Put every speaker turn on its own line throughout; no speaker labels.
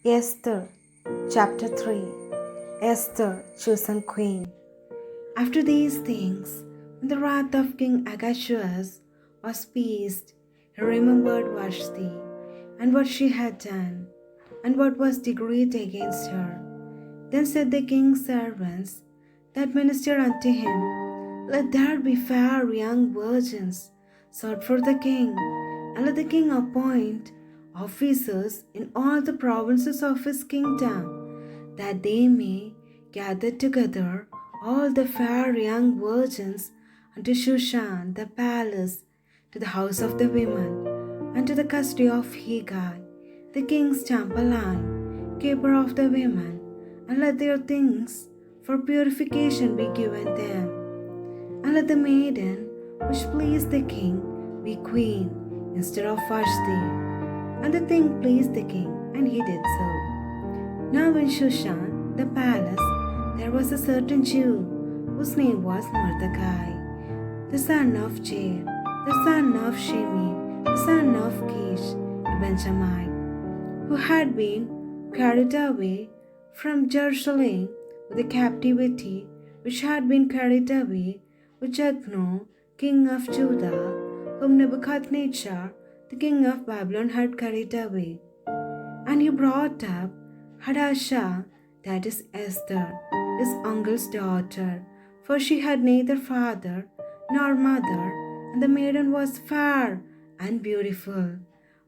Esther, Chapter 3. Esther, chosen queen. After these things, when the wrath of King Ahasuerus was appeased, he remembered Vashti, and what she had done, and what was decreed against her. Then said the king's servants that ministered unto him, Let there be fair young virgins sought for the king, and let the king appoint officers in all the provinces of his kingdom, that they may gather together all the fair young virgins unto Shushan the palace, to the house of the women, and to the custody of Hegai, the king's chamberlain, keeper of the women, and let their things for purification be given them. And let the maiden which pleased the king be queen instead of Vashti. And the thing pleased the king, and he did so. Now in Shushan, the palace, there was a certain Jew, whose name was Mordecai, the son of Jair, the son of Shimi, the son of Kish, a Benjamite, who had been carried away from Jerusalem with the captivity which had been carried away with Jethro, king of Judah, whom Nebuchadnezzar, the king of Babylon, had carried away. And he brought up Hadassah, that is Esther, his uncle's daughter, for she had neither father nor mother, and the maiden was fair and beautiful,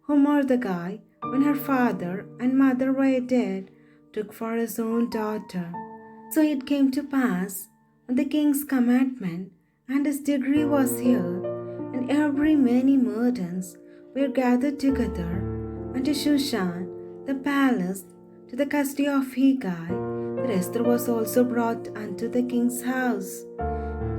whom Mordecai, when her father and mother were dead, took for his own daughter. So it came to pass, when the king's commandment and his decree was heard, and every many maidens were gathered together unto Shushan the palace, to the custody of Hegai, that Esther was also brought unto the king's house,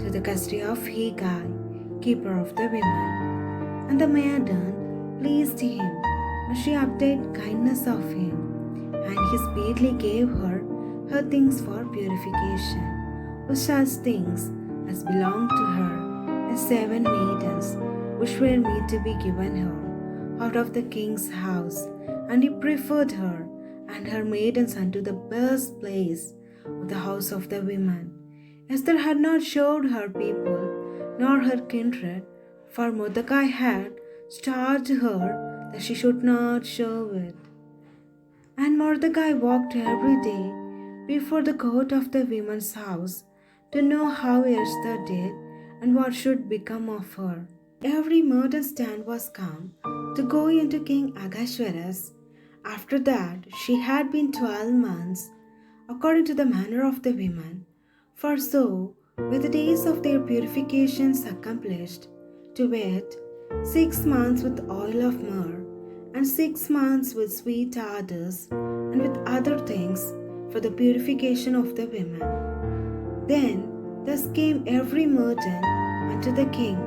to the custody of Hegai, keeper of the women. And the maiden pleased him, and she obtained kindness of him, and he speedily gave her things for purification, with such things as belonged to her, as 7 maidens, which were meet to be given her out of the king's house. And he preferred her and her maidens unto the best place of the house of the women. Esther had not showed her people nor her kindred, for Mordecai had charged her that she should not show it. And Mordecai walked every day before the court of the women's house, to know how Esther did and what should become of her. Every mortal stand was come to go into King Ahasuerus. After that she had been 12 months, according to the manner of the women. For so were the days of their purifications accomplished, to wit, 6 months with oil of myrrh, and 6 months with sweet odors, and with other things for the purification of the women. Then thus came every maiden unto the king.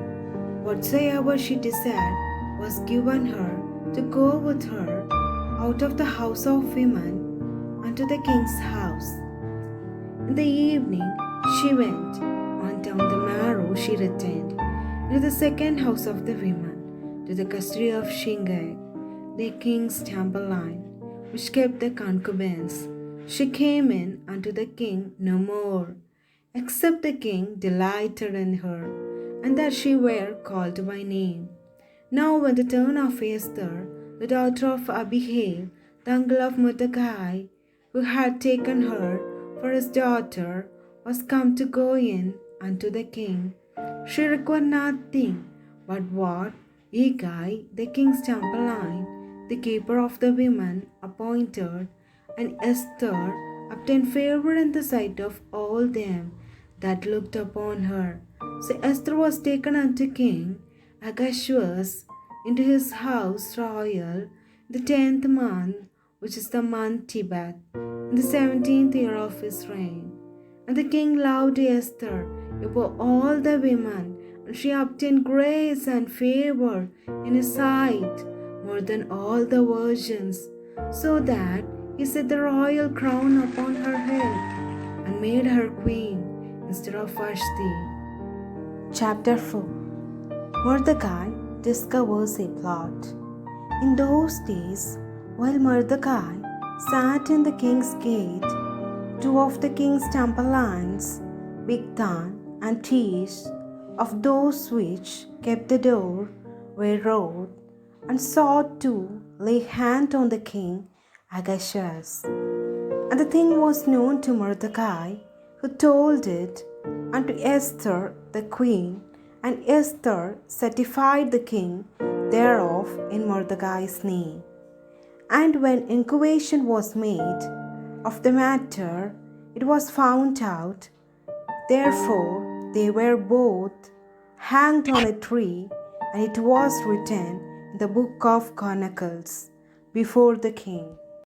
Whatsoever she desired was given her to go with her out of the house of women unto the king's house. In the evening she went, on down the morrow she returned into the second house of the women, to the custody of Shingai, the king's chamberlain, which kept the concubines. She came in unto the king no more, except the king delighted in her, and that she were called by name. Now when the turn of Esther, the daughter of Abihail, the uncle of Mordecai, who had taken her for his daughter, was come to go in unto the king, she required nothing but what Hegai, the king's chamberlain, the keeper of the women, appointed, and Esther obtained favor in the sight of all them that looked upon her. So Esther was taken unto King Ahasuerus into his house royal the 10th month, which is the month Tebeth, in the 17th year of his reign. And the king loved Esther above all the women, and she obtained grace and favor in his sight more than all the virgins, so that he set the royal crown upon her head, and made her queen instead of Vashti. Chapter 4. Mordecai discovers a plot. In those days, while Mordecai sat in the king's gate. Two of the king's chamberlains, Bigthan and Tish, of those which kept the door, were wroth, and sought to lay hand on the king Ahasuerus. And the thing was known to Mordecai, who told it unto Esther the queen, and Esther certified the king thereof in Mordecai's name. And when inquisition was made of the matter, it was found out. Therefore they were both hanged on a tree, and it was written in the book of Chronicles before the king.